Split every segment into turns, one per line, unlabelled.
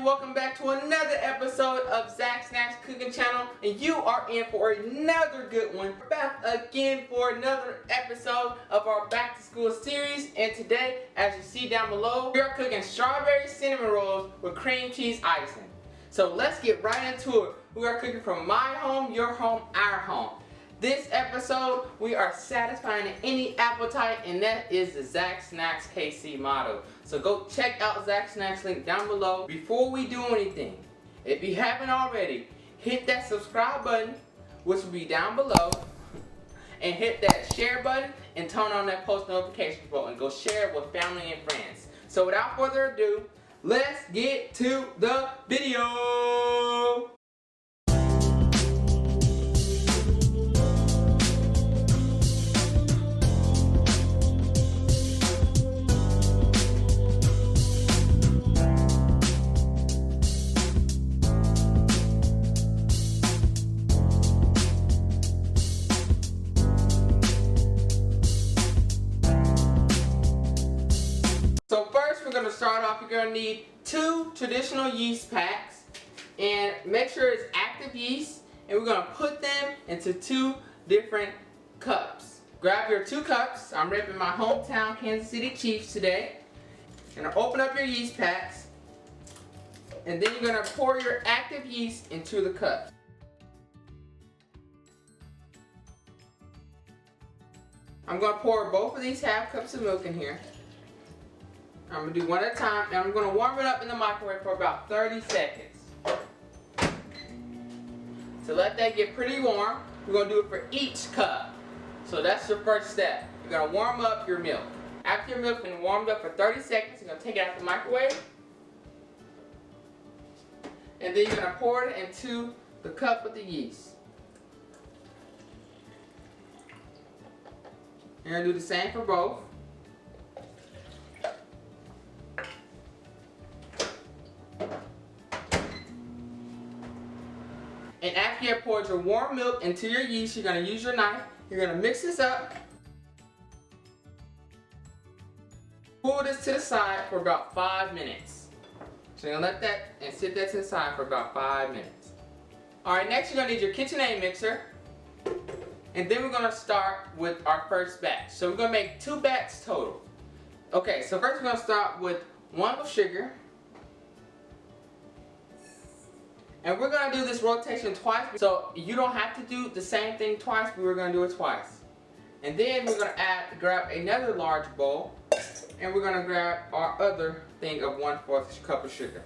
welcome back to another episode of Zach Snacks Cooking Channel, and you are in for another good one. We're back again for another episode of our back to school series, and today, as you see down below, we are cooking strawberry cinnamon rolls with cream cheese icing. So let's get right into it. We are cooking from my home, your home, our home. This episode, we are satisfying any appetite, and that is the Zach Snacks KC motto. So go check out Zach Snacks link down below. Before we do anything, if you haven't already, hit that subscribe button, which will be down below, and hit that share button and turn on that post notification button. Go share it with family and friends. So without further ado, let's get to the video. So first we're going to start off, you're going to need 2 traditional yeast packs, and make sure it's active yeast, and we're going to put them into 2 different cups. Grab your 2 cups. I'm repping my hometown Kansas City Chiefs today. You're going to open up your yeast packs, and then you're going to pour your active yeast into the cups. I'm going to pour both of these half cups of milk in here. I'm going to do one at a time, and I'm going to warm it up in the microwave for about 30 seconds. To let that get pretty warm, we're going to do it for each cup. So that's your first step. You're going to warm up your milk. After your milk's been warmed up for 30 seconds, you're going to take it out of the microwave. And then you're going to pour it into the cup with the yeast. You're going to do the same for both. And after you have poured your warm milk into your yeast, you're going to use your knife. You're going to mix this up. Pull this to the side for about 5 minutes. So you're going to let that and sit that to the side for about 5 minutes. Alright, next you're going to need your KitchenAid mixer. And then we're going to start with our first batch. So we're going to make 2 batches total. Okay, so first we're going to start with 1 with sugar. And we're going to do this rotation twice, so you don't have to do the same thing twice, but we're going to do it twice. And then we're going to grab another large bowl, and we're going to grab our other thing of 1/4 cup of sugar.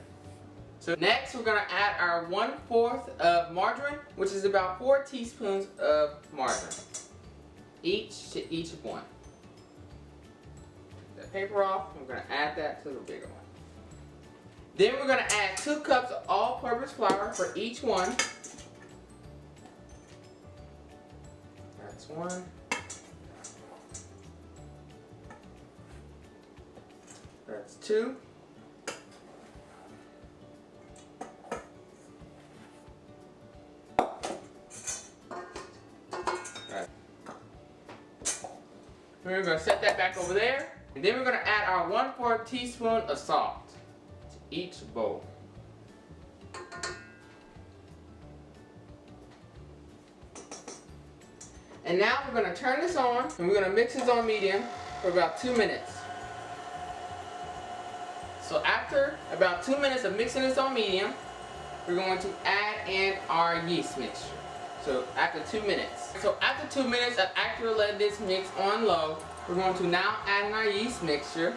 So next we're going to add our 1/4 of margarine, which is about 4 teaspoons of margarine. Each to each one. Take the paper off, and we're going to add that to the bigger one. Then we're going to add 2 cups of all-purpose flour for each one. That's 1. That's 2. Right. We're going to set that back over there. And then we're going to add our 1/4 teaspoon of salt. Each bowl. And now we're going to turn this on, and we're going to mix this on medium for about 2 minutes. So after about 2 minutes of mixing this on medium, we're going to add in our yeast mixture. So after 2 minutes. So after 2 minutes of actually letting this mix on low, we're going to now add in our yeast mixture.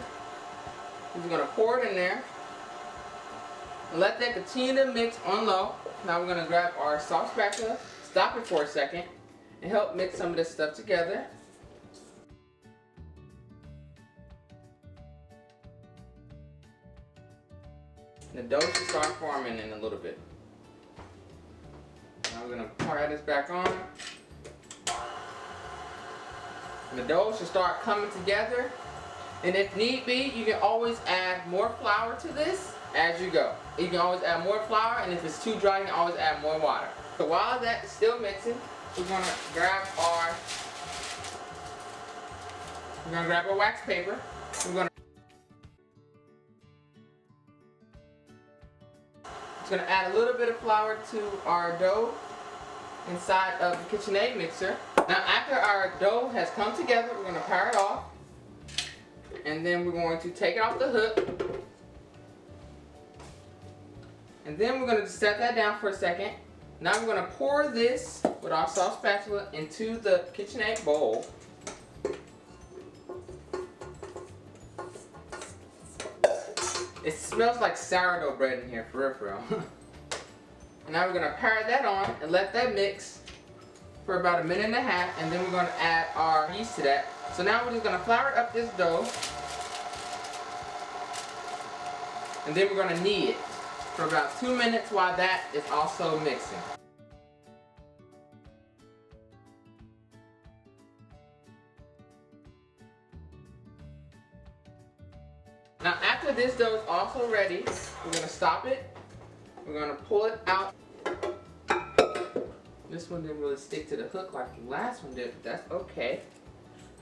We're going to pour it in there. And let that continue to mix on low. Now we're going to grab our soft spatula, stop it for a second, and help mix some of this stuff together. The dough should start forming in a little bit. Now we're going to pour this back on. And the dough should start coming together. And if need be, you can always add more flour to this as you go. You can always add more flour, and if it's too dry, you can always add more water. So while that is still mixing, we're going to grab our wax paper. We're going to We're going to add a little bit of flour to our dough inside of the KitchenAid mixer. Now after our dough has come together, we're going to power it off. And then we're going to take it off the hook. And then we're going to set that down for a second. Now we're going to pour this with our soft spatula into the KitchenAid bowl. It smells like sourdough bread in here, for real, for real. And now we're going to power that on and let that mix for about 1.5 minutes, and then we're going to add our yeast to that. So now we're just going to flour up this dough, and then we're going to knead it for about 2 minutes while that is also mixing. Now after this dough is also ready, we're going to stop it. We're going to pull it out. This one didn't really stick to the hook like the last one did, but that's okay.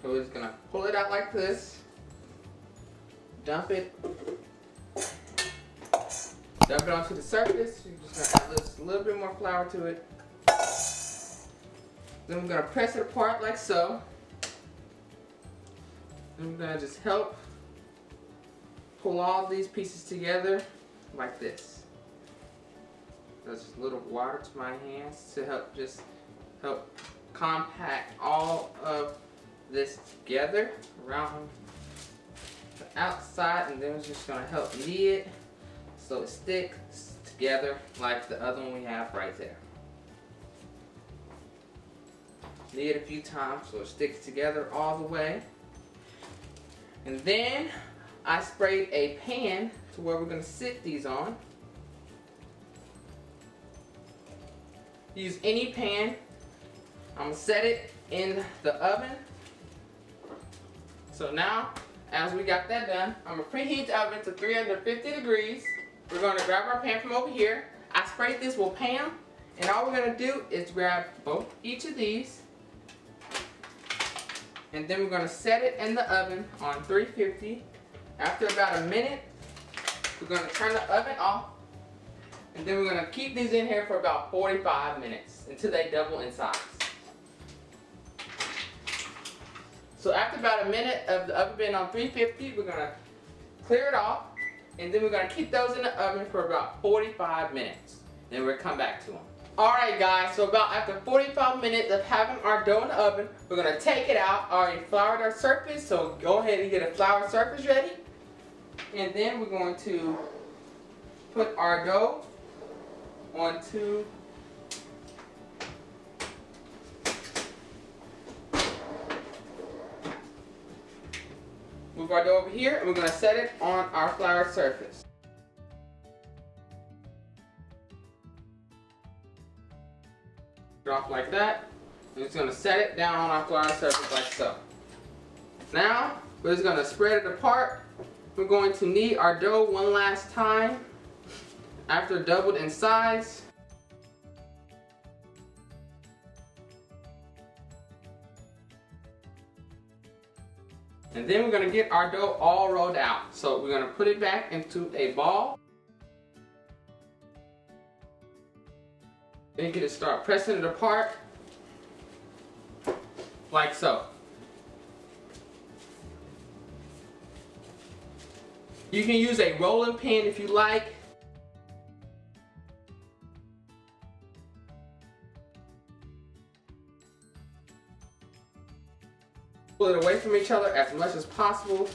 So we're just going to pull it out like this. Dump it onto the surface. You're just going to add just a little bit more flour to it. Then we're going to press it apart like so. And we're going to just help pull all these pieces together like this. There's just a little water to my hands to help compact all of this together around the outside, and then we're just going to help knead it so it sticks together like the other one we have right there. Knead it a few times so it sticks together all the way. And then I sprayed a pan to where we're going to sit these on. Use any pan. I'm going to set it in the oven. So now, as we got that done, I'm going to preheat the oven to 350 degrees. We're going to grab our pan from over here. I sprayed this with Pam, and all we're going to do is grab each of these, and then we're going to set it in the oven on 350. After about 1 minute, we're going to turn the oven off, and then we're going to keep these in here for about 45 minutes until they double in size. So after about 1 minute of the oven being on 350, we're going to clear it off, and then we're going to keep those in the oven for about 45 minutes. Then we'll come back to them. Alright guys, so about after 45 minutes of having our dough in the oven, we're going to take it out. Already floured our surface, so go ahead and get a floured surface ready. And then we're going to put our dough onto move our dough over here, and we're going to set it on our floured surface. Drop like that. We're just going to set it down on our floured surface like so. Now we're just going to spread it apart. We're going to knead our dough one last time after doubled in size. And then we're going to get our dough all rolled out. So we're going to put it back into a ball. Then you can start pressing it apart like so. You can use a rolling pin if you like. Pull it away from each other as much as possible.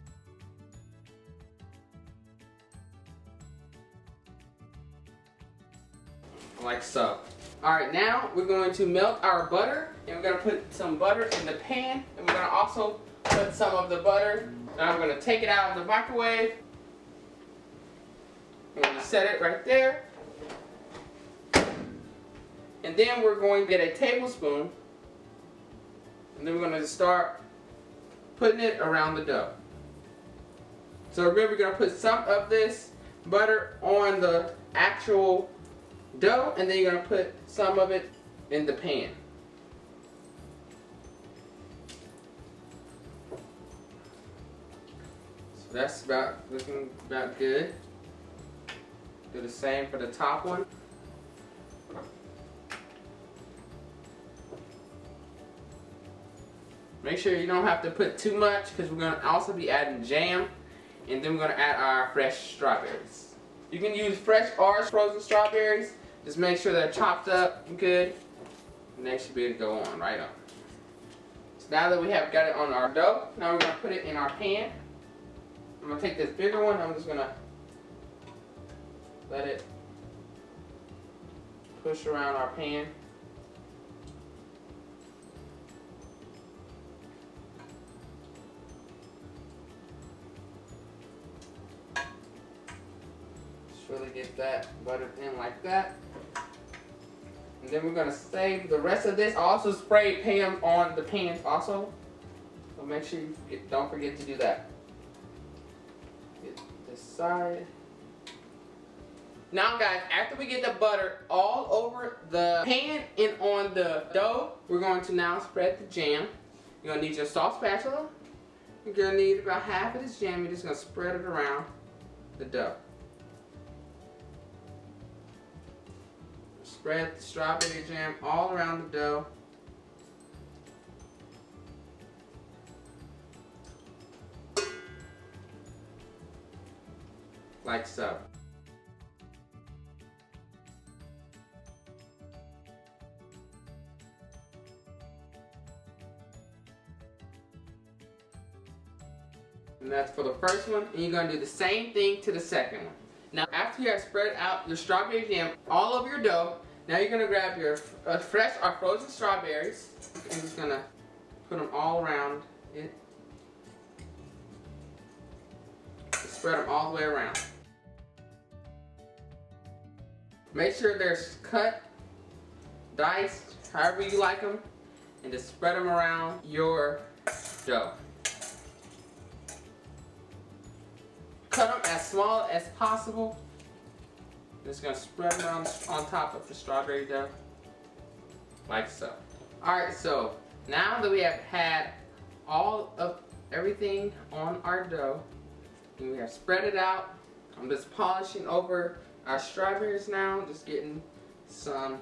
Like so. Alright, now we're going to melt our butter, and we're going to put some butter in the pan, and we're going to also put some of the butter. Now I'm going to take it out of the microwave. I'm going to set it right there. And then we're going to get a tablespoon, and then we're going to start putting it around the dough. So remember, we're going to put some of this butter on the actual dough, and then you're going to put some of it in the pan. So that's looking about good. Do the same for the top one. Make sure you don't have to put too much because we're going to also be adding jam, and then we're going to add our fresh strawberries. You can use fresh or frozen strawberries. Just make sure they're chopped up good, and they should be able to go on right on. So now that we have got it on our dough, now we're going to put it in our pan. I'm going to take this bigger one. I'm just going to let it push around our pan. Really get that buttered in like that. And then we're going to save the rest of this. I also sprayed Pam on the pans also. So make sure you don't forget to do that. Get this side. Now guys, after we get the butter all over the pan and on the dough, we're going to now spread the jam. You're going to need your soft spatula. You're going to need about half of this jam. You're just going to spread it around the dough. Spread the strawberry jam all around the dough. Like so. And that's for the first one, and you're going to do the same thing to the second one. Now after you have spread out your strawberry jam all over your dough, now you're going to grab your fresh or frozen strawberries and just going to put them all around it. Just spread them all the way around. Make sure they're cut, diced, however you like them, and just spread them around your dough. Cut them as small as possible. Just gonna spread them on top of the strawberry dough, like so. Alright, so now that we have had all of everything on our dough, and we have spread it out, I'm just polishing over our strawberries now, just getting some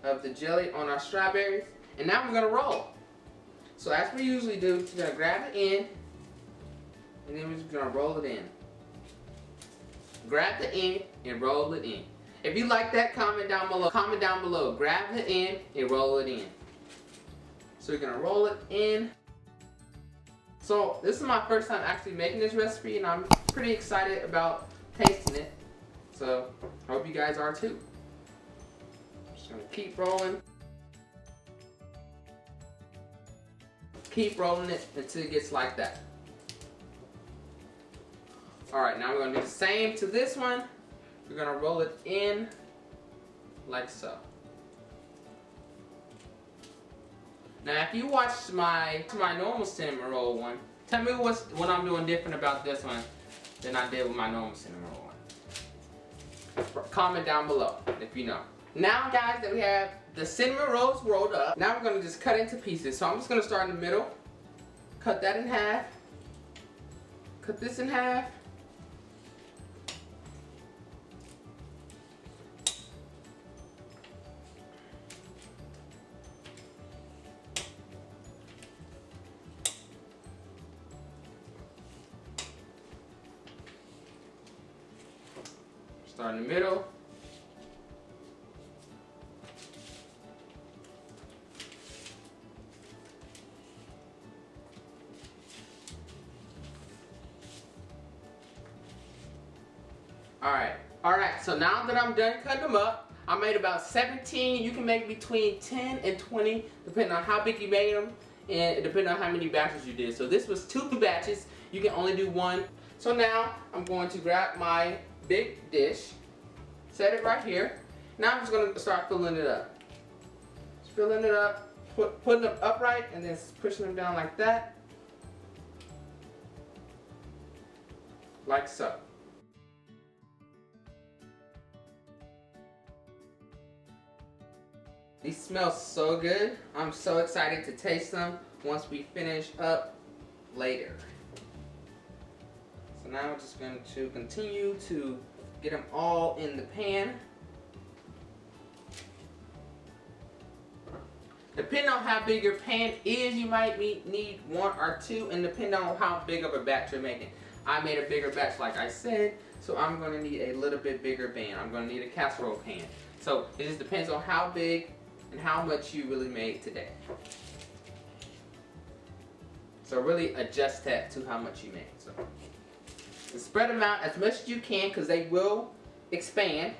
of the jelly on our strawberries, and now we're gonna roll. So as we usually do, we're gonna grab the end, and then we're just gonna roll it in. Grab the end and roll it in. If you like that, comment down below. Comment down below. Grab the end and roll it in. So we're gonna roll it in. So this is my first time actually making this recipe, and I'm pretty excited about tasting it. So I hope you guys are too. Just gonna keep rolling. Keep rolling it until it gets like that. Alright, now we're going to do the same to this one. We're going to roll it in like so. Now if you watched my normal cinnamon roll one, tell me what I'm doing different about this one than I did with my normal cinnamon roll one. Comment down below if you know. Now guys, that we have the cinnamon rolls rolled up, now we're going to just cut into pieces. So I'm just going to start in the middle, cut that in half, cut this in half, start in the middle. Alright, so now that I'm done cutting them up, I made about 17. You can make between 10 and 20, depending on how big you made them, and depending on how many batches you did. So this was 2 batches, you can only do 1. So now, I'm going to grab my big dish, set it right here. Now I'm just going to start filling it up. Just filling it up, putting them upright, and then pushing them down like that. Like so. These smell so good. I'm so excited to taste them once we finish up later. So now we're just going to continue to Get them all in the pan. Depending on how big your pan is, you might need 1 or 2, and depending on how big of a batch you're making. I made a bigger batch like I said, so I'm going to need a little bit bigger pan. I'm going to need a casserole pan. So it just depends on how big and how much you really made today. So really adjust that to how much you made. So spread them out as much as you can because they will expand.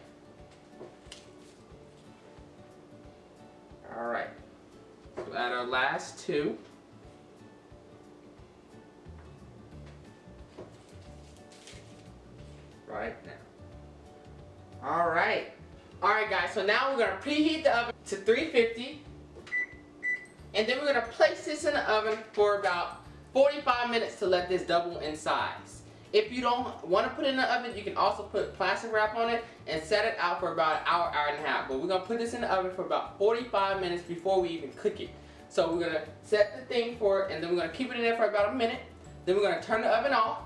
Alright. So add our last 2. Right now. Alright. Alright guys, so now we're going to preheat the oven to 350. And then we're going to place this in the oven for about 45 minutes to let this double in size. If you don't want to put it in the oven, you can also put plastic wrap on it and set it out for about an hour, hour and a half. But we're going to put this in the oven for about 45 minutes before we even cook it. So we're going to set the thing for it, and then we're going to keep it in there for about a minute. Then we're going to turn the oven off.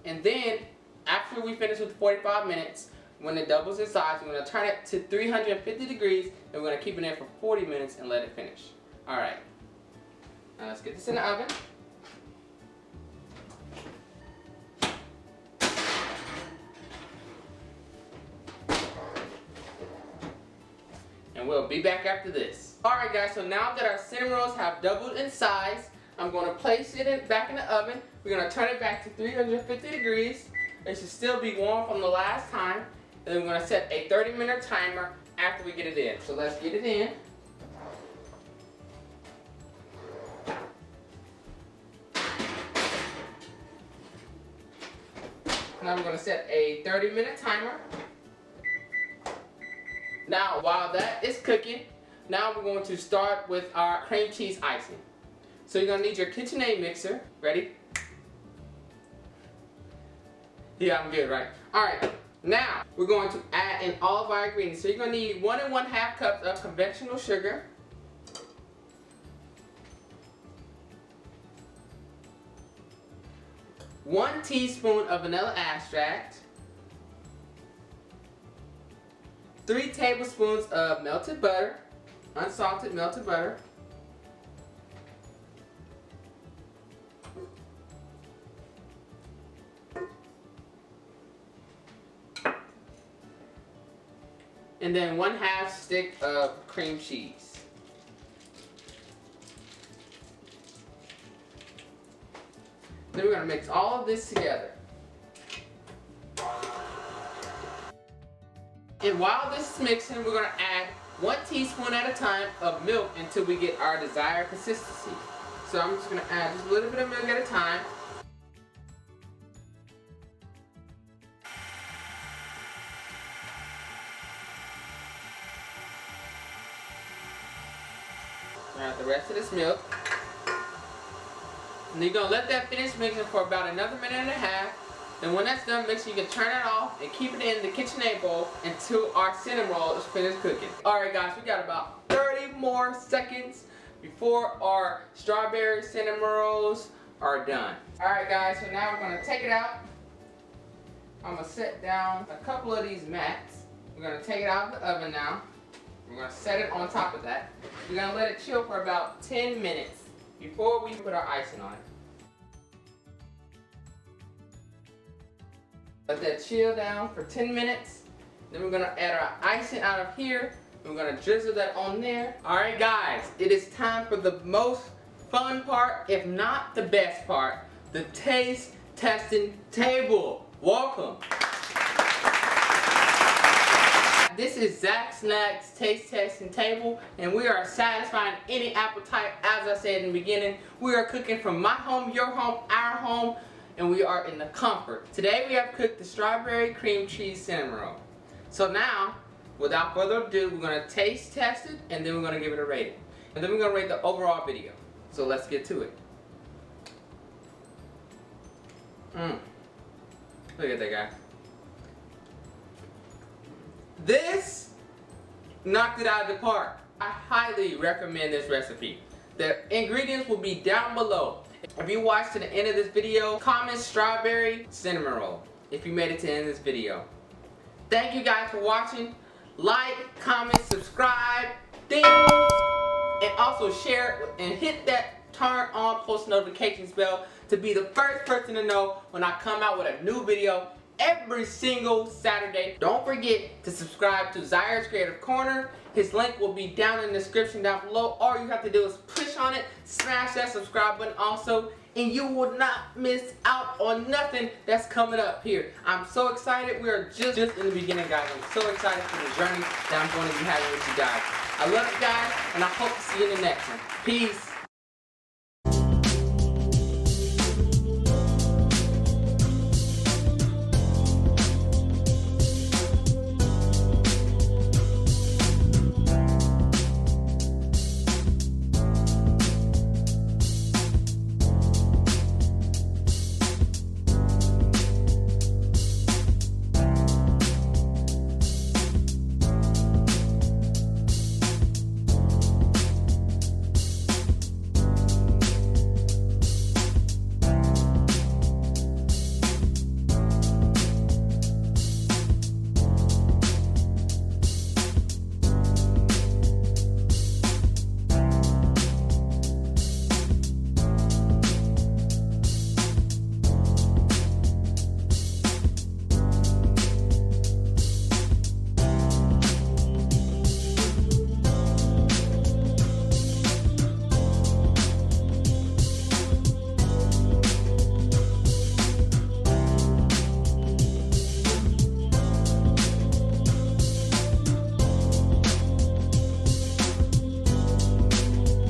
And then after we finish with 45 minutes, when it doubles in size, we're going to turn it to 350 degrees, and we're going to keep it in there for 40 minutes and let it finish. Alright. Now let's get this in the oven. And we'll be back after this. Alright guys, so now that our cinnamon rolls have doubled in size, I'm going to place it back in the oven. We're going to turn it back to 350 degrees. It should still be warm from the last time. And then we're going to set a 30-minute timer after we get it in. So let's get it in. Now we're going to set a 30-minute timer. Now while that is cooking, now we're going to start with our cream cheese icing. So you're going to need your KitchenAid mixer. Ready? Yeah, I'm good, right? Alright, now we're going to add in all of our ingredients. So you're going to need 1 1/2 cups of conventional sugar. 1 teaspoon of vanilla extract. 3 tablespoons of melted butter, unsalted melted butter. And then 1/2 stick of cream cheese. Then we're going to mix all of this together. And while this is mixing, we're going to add 1 teaspoon at a time of milk until we get our desired consistency. So I'm just going to add just a little bit of milk at a time. Add the rest of this milk. And you're going to let that finish mixing for about another minute and a half. And when that's done mixing, you can turn it off and keep it in the KitchenAid bowl until our cinnamon roll is finished cooking. Alright guys, we got about 30 more seconds before our strawberry cinnamon rolls are done. Alright guys, so now we're going to take it out. I'm going to set down a couple of these mats. We're going to take it out of the oven now. We're going to set it on top of that. We're going to let it chill for about 10 minutes before we put our icing on it. Let that chill down for 10 minutes. Then we're going to add our icing out of here. We're going to drizzle that on there. Alright guys, it is time for the most fun part, if not the best part, the taste testing table. Welcome. This is Zach Snack's taste testing table, and we are satisfying any appetite. As I said in the beginning, we are cooking from my home, your home, our home, and we are in the comfort. Today we have cooked the strawberry cream cheese cinnamon roll. So now, without further ado, we're going to taste test it, and then we're going to give it a rating. And then we're going to rate the overall video. So let's get to it. Look at that guy. This knocked it out of the park. I highly recommend this recipe. The ingredients will be down below. If you watched to the end of this video, comment strawberry cinnamon roll if you made it to the end of this video. Thank you guys for watching. Like, comment, subscribe, ding, and also share and hit that turn on post notifications bell to be the first person to know when I come out with a new video every single Saturday. Don't forget to subscribe to Zaire's Creative Corner. His link will be down in the description down below. All you have to do is push on it, smash that subscribe button also, and you will not miss out on nothing that's coming up here. I'm so excited. We are just in the beginning, guys. I'm so excited for the journey that I'm going to be having with you guys. I love you guys, and I hope to see you in the next one. Peace.